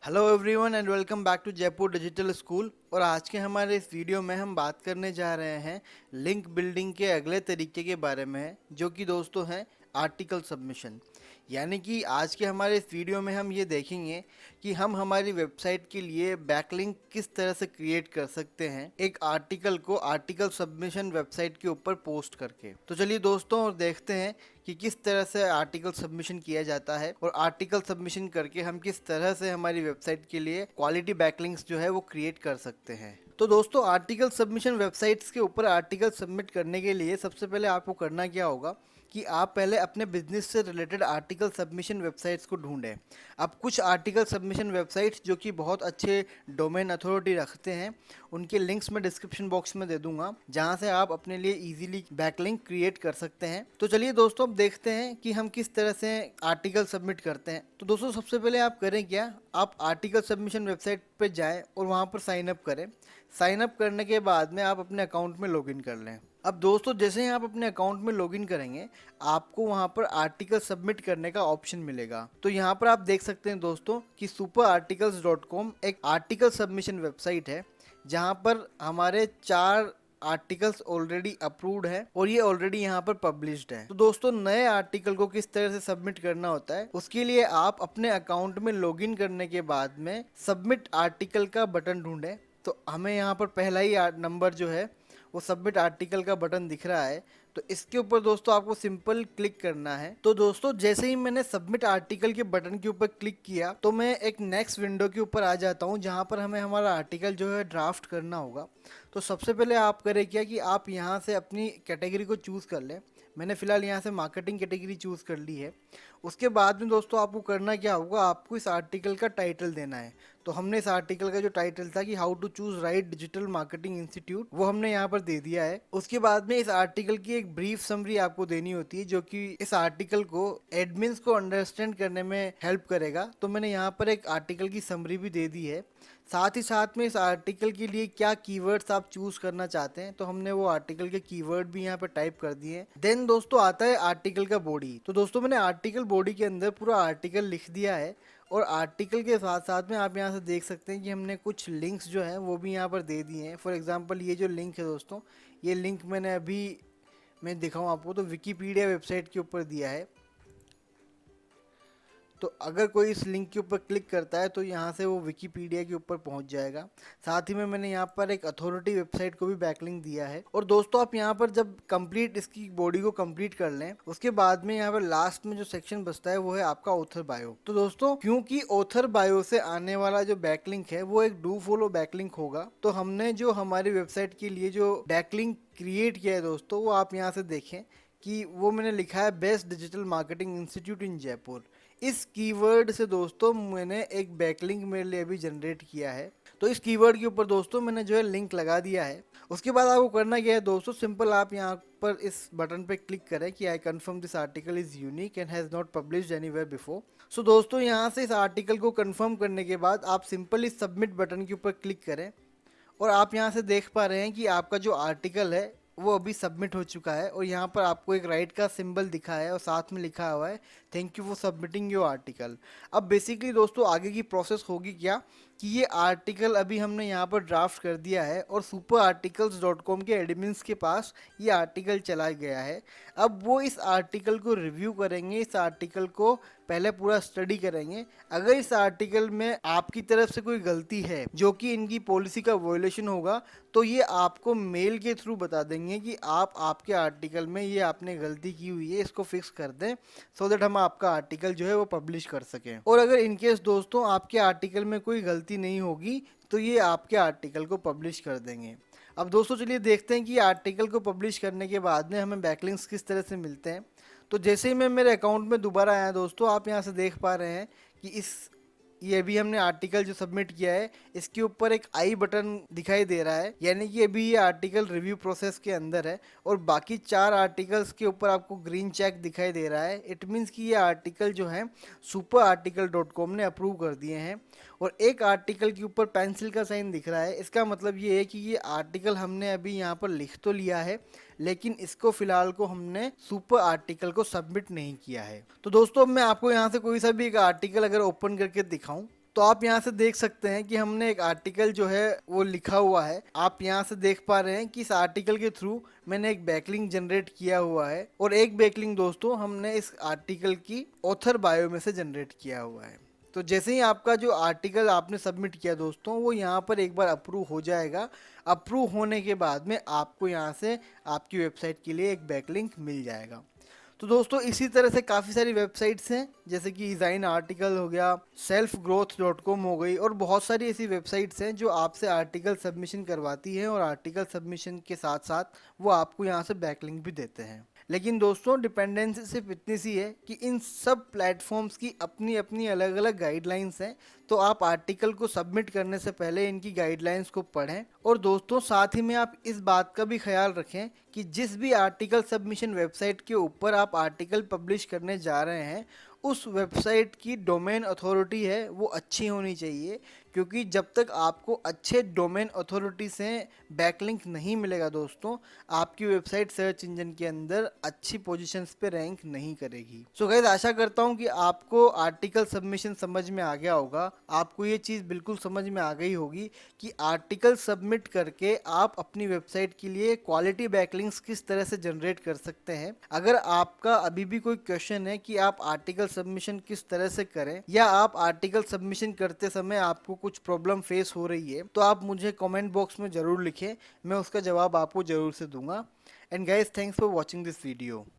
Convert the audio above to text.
Hello everyone and welcome back to Jaipur digital school. और आज के हमारे इस वीडियो में हम बात करने जा रहे हैं लिंक बिल्डिंग के अगले तरीके के बारे में है, जो कि दोस्तों है आर्टिकल सबमिशन। यानी कि आज के हमारे इस वीडियो में हम ये देखेंगे कि हम हमारी वेबसाइट के लिए बैकलिंक किस तरह से क्रिएट कर सकते हैं एक आर्टिकल को आर्टिकल सबमिशन वेबसाइट के ऊपर पोस्ट करके। तो चलिए दोस्तों और देखते हैं कि किस तरह से आर्टिकल सबमिशन किया जाता है और आर्टिकल सबमिशन करके हम किस तरह से हमारी वेबसाइट के लिए क्वालिटी बैकलिंक्स जो है वो क्रिएट कर सकते हैं। तो दोस्तों आर्टिकल सबमिशन वेबसाइट्स के ऊपर आर्टिकल सबमिट करने के लिए सबसे पहले आपको करना क्या होगा कि आप पहले अपने बिजनेस से रिलेटेड आर्टिकल सबमिशन वेबसाइट्स को ढूंढें। अब कुछ आर्टिकल सबमिशन वेबसाइट्स जो कि बहुत अच्छे डोमेन अथॉरिटी रखते हैं, उनके लिंक्स मैं डिस्क्रिप्शन बॉक्स में दे दूंगा, जहां से आप अपने लिए इजीली बैकलिंक क्रिएट कर सकते हैं। तो चलिए दोस्तों अब देखते हैं कि हम किस तरह से आर्टिकल सबमिट करते हैं। तो दोस्तों सबसे पहले आप करें क्या, आप आर्टिकल सबमिशन वेबसाइट पर जाएँ और वहाँ पर साइन अप करें। साइन अप करने के बाद में आप अपने अकाउंट में लॉगिन कर लें। अब दोस्तों जैसे ही आप अपने अकाउंट में लॉगिन करेंगे, आपको वहां पर आर्टिकल सबमिट करने का ऑप्शन मिलेगा। तो यहाँ पर आप देख सकते हैं दोस्तों कि superarticles.com एक आर्टिकल सबमिशन वेबसाइट है, जहां पर हमारे 4 आर्टिकल्स ऑलरेडी अप्रूव्ड है और ये ऑलरेडी यहाँ पर पब्लिश्ड है। तो दोस्तों नए आर्टिकल को किस तरह से सबमिट करना होता है, उसके लिए आप अपने अकाउंट में लॉगिन करने के बाद में सबमिट आर्टिकल का बटन ढूंढें। तो हमें यहाँ पर पहला ही नंबर जो है वो सबमिट आर्टिकल का बटन दिख रहा है। तो इसके ऊपर दोस्तों आपको सिंपल क्लिक करना है। तो दोस्तों जैसे ही मैंने सबमिट आर्टिकल के बटन के ऊपर क्लिक किया, तो मैं एक नेक्स्ट विंडो के ऊपर आ जाता हूँ, जहाँ पर हमें हमारा आर्टिकल जो है ड्राफ्ट करना होगा। तो सबसे पहले आप करें क्या कि आप यहाँ से अपनी कैटेगरी को चूज़ कर लें। मैंने फ़िलहाल यहाँ से मार्केटिंग कैटेगरी चूज़ कर ली है। उसके बाद में दोस्तों आपको करना क्या होगा, आपको इस आर्टिकल का टाइटल देना है। तो हमने इस आर्टिकल का जो टाइटल था कि how to choose right digital marketing institute, वो हमने यहाँ पर दे दिया है। उसके बाद में इस आर्टिकल की एक ब्रीफ समरी आपको देनी होती है, जो कि इस आर्टिकल को एडमिन्स को अंडरस्टैंड करने में हेल्प करेगा। तो मैंने यहाँ पर एक आर्टिकल की समरी भी दे दी है। साथ ही साथ में इस आर्टिकल के लिए क्या कीवर्ड्स आप चूज करना चाहते हैं, तो हमने वो आर्टिकल के कीवर्ड भी यहाँ पर टाइप कर दिए हैं। देन दोस्तों आता है आर्टिकल का बॉडी। तो दोस्तों मैंने आर्टिकल बॉडी के अंदर पूरा आर्टिकल लिख दिया है और आर्टिकल के साथ साथ में आप यहाँ से देख सकते हैं कि हमने कुछ लिंक्स जो हैं वो भी यहाँ पर दे दिए हैं। फॉर एग्जांपल ये जो लिंक है दोस्तों, ये लिंक मैंने अभी मैं दिखाऊँ आपको तो विकीपीडिया वेबसाइट के ऊपर दिया है। तो अगर कोई इस लिंक के ऊपर क्लिक करता है तो यहाँ से वो विकीपीडिया के ऊपर पहुँच जाएगा। साथ ही में मैंने यहाँ पर एक अथॉरिटी वेबसाइट को भी बैकलिंक दिया है। और दोस्तों आप यहाँ पर जब कंप्लीट इसकी बॉडी को कंप्लीट कर लें, उसके बाद में यहाँ पर लास्ट में जो सेक्शन बचता है वो है आपका ऑथर बायो। तो दोस्तों क्योंकि ऑथर बायो से आने वाला जो बैकलिंक है वो एक डू फॉलो बैकलिंक होगा, तो हमने जो हमारी वेबसाइट के लिए जो बैकलिंक क्रिएट किया है दोस्तों, वो आप यहाँ से देखें कि वो मैंने लिखा है बेस्ट डिजिटल मार्केटिंग इंस्टीट्यूट इन जयपुर। इस कीवर्ड से दोस्तों मैंने एक बैकलिंक मेरे लिए अभी जनरेट किया है। तो इस कीवर्ड के ऊपर दोस्तों मैंने जो है लिंक लगा दिया है। उसके बाद आपको करना क्या है दोस्तों, सिंपल आप यहाँ पर इस बटन पे क्लिक करें कि I confirm this article is unique and has not published anywhere before. So दोस्तों यहाँ से इस आर्टिकल को कंफर्म करने के बाद आप सिंपल इस सबमिट बटन के ऊपर क्लिक करें और आप यहाँ से देख पा रहे हैं कि आपका जो आर्टिकल है वो अभी सबमिट हो चुका है। और यहाँ पर आपको एक राइट का सिंबल दिखा है और साथ में लिखा हुआ है thank you for submitting your article. अब बेसिकली दोस्तों आगे की प्रोसेस होगी क्या कि ये आर्टिकल अभी हमने यहाँ पर ड्राफ्ट कर दिया है और superarticles.com के एडमिन्स के पास ये आर्टिकल चला गया है। अब वो इस आर्टिकल को रिव्यू करेंगे, इस आर्टिकल को पहले पूरा स्टडी करेंगे। अगर इस आर्टिकल में आपकी तरफ से कोई गलती है जो कि इनकी पॉलिसी का वॉयलेशन होगा, तो ये आपको मेल के थ्रू बता देंगे कि आप आपके आर्टिकल में ये आपने गलती की हुई है, इसको फिक्स कर दें, सो दैट हम आपका आर्टिकल जो है वो पब्लिश कर सकें। और अगर इनकेस दोस्तों आपके आर्टिकल में कोई गलती नहीं होगी तो ये आपके आर्टिकल को पब्लिश कर देंगे। अब दोस्तों चलिए देखते हैं कि आर्टिकल को पब्लिश करने के बाद में हमें बैकलिंक्स किस तरह से मिलते हैं। तो जैसे ही मैं मेरे अकाउंट में दोबारा आया दोस्तों, आप यहाँ से देख पा रहे हैं कि ये अभी हमने आर्टिकल जो सबमिट किया है इसके ऊपर एक आई बटन दिखाई दे रहा है, यानी कि अभी ये आर्टिकल रिव्यू प्रोसेस के अंदर है। और बाकी 4 आर्टिकल्स के ऊपर आपको ग्रीन चेक दिखाई दे रहा है। इट मीन्स कि ये आर्टिकल जो है superarticle.com ने अप्रूव कर दिए हैं। और एक आर्टिकल के ऊपर पेंसिल का साइन दिख रहा है, इसका मतलब ये है कि ये आर्टिकल हमने अभी यहाँ पर लिख तो लिया है, लेकिन इसको फिलहाल को हमने सुपर आर्टिकल को सबमिट नहीं किया है। तो दोस्तों अब मैं आपको यहाँ से कोई सा भी एक आर्टिकल अगर ओपन करके दिखाऊं, तो आप यहाँ से देख सकते हैं कि हमने एक आर्टिकल जो है वो लिखा हुआ है। आप यहाँ से देख पा रहे हैं कि इस आर्टिकल के थ्रू मैंने एक बैकलिंक जनरेट किया हुआ है, और एक बैकलिंक दोस्तों हमने इस आर्टिकल की ऑथर बायो में से जनरेट किया हुआ है। तो जैसे ही आपका जो आर्टिकल आपने सबमिट किया दोस्तों, वो यहाँ पर एक बार अप्रूव हो जाएगा। अप्रूव होने के बाद में आपको यहाँ से आपकी वेबसाइट के लिए एक बैकलिंक मिल जाएगा। तो दोस्तों इसी तरह से काफ़ी सारी वेबसाइट्स हैं, जैसे कि डिज़ाइन आर्टिकल हो गया, selfgrowth.com हो गई, और बहुत सारी ऐसी वेबसाइट्स हैं जो आपसे आर्टिकल सबमिशन करवाती हैं, और आर्टिकल सबमिशन के साथ साथ वो आपको यहाँ से बैकलिंक भी देते हैं। लेकिन दोस्तों डिपेंडेंसी सिर्फ इतनी सी है कि इन सब प्लेटफॉर्म्स की अपनी अपनी अलग अलग गाइडलाइंस हैं। तो आप आर्टिकल को सबमिट करने से पहले इनकी गाइडलाइंस को पढ़ें, और दोस्तों साथ ही में आप इस बात का भी ख्याल रखें कि जिस भी आर्टिकल सबमिशन वेबसाइट के ऊपर आप आर्टिकल पब्लिश करने जा रहे हैं, उस वेबसाइट की डोमेन अथॉरिटी है वो अच्छी होनी चाहिए। क्योंकि जब तक आपको अच्छे डोमेन अथॉरिटी से बैकलिंक नहीं मिलेगा दोस्तों, आपकी वेबसाइट सर्च इंजन के अंदर अच्छी पोजीशंस पे रैंक नहीं करेगी। सो गाइस, आशा करता हूँ कि आपको आर्टिकल सबमिशन समझ में आ गया होगा। आपको ये चीज़ बिल्कुल समझ में आ गई होगी कि आर्टिकल सबमिट करके आप अपनी वेबसाइट के लिए क्वालिटी बैकलिंक्स किस तरह से जनरेट कर सकते हैं। अगर आपका अभी भी कोई क्वेश्चन है कि आप आर्टिकल सबमिशन किस तरह से करें, या आप आर्टिकल सबमिशन करते समय आपको कुछ प्रॉब्लम फेस हो रही है, तो आप मुझे कमेंट बॉक्स में ज़रूर लिखें, मैं उसका जवाब आपको ज़रूर से दूंगा। And guys, thanks for watching this video.